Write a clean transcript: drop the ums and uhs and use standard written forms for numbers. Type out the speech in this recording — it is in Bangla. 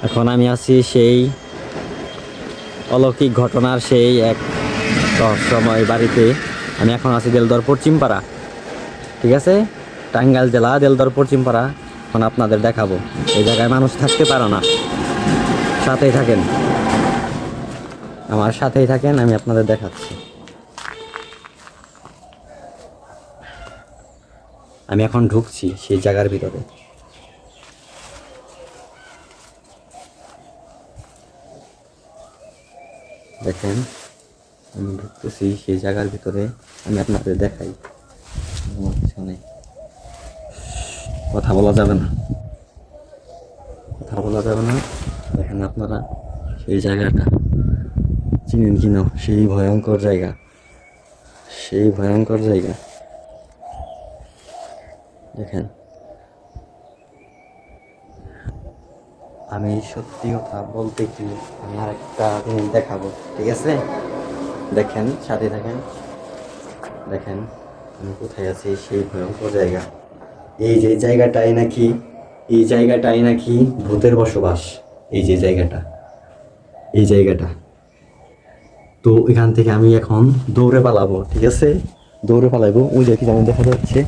এখন আমি আছি সেই অলৌকিক ঘটনার সেই এক রহস্যময় বাড়িতে। আমি এখন আছি দেলদর পশ্চিমপাড়া, ঠিক আছে, টাঙ্গাইল জেলা দেলদর পশ্চিমপাড়া। এখন আপনাদের দেখাবো, এই জায়গায় মানুষ থাকতে পারে না। সাথেই থাকেন, আমার সাথেই থাকেন, আমি আপনাদের দেখাচ্ছি। আমি এখন ঢুকছি সেই জায়গার ভিতরে। দেখেন আমি ঢুকতেছি সেই জায়গার ভিতরে, আমি আপনাদের দেখাই। আমার পিছনে কথা বলা যাবে না, কথা বলা যাবে না। দেখেন আপনারা সেই জায়গাটা চিনেন কিনা, সেই ভয়ঙ্কর জায়গা, সেই ভয়ঙ্কর জায়গা। দেখেন আমি সত্যি কথা বলতে কি, আমি আর একটা জিনিস দেখাবো, ঠিক আছে? দেখেন, সাথে থাকেন। দেখেন আমি কোথায় আছি, সেই ভয়ঙ্কর জায়গা। এই যে জায়গাটাই নাকি, এই জায়গাটাই নাকি ভূতের বসবাস। এই যে জায়গাটা, এই জায়গাটা। তো এখান থেকে আমি এখন দৌড়ে পালাবো, ঠিক আছে? দৌড়ে পালাবো। ওই যে কি যেমন দেখা যাচ্ছে,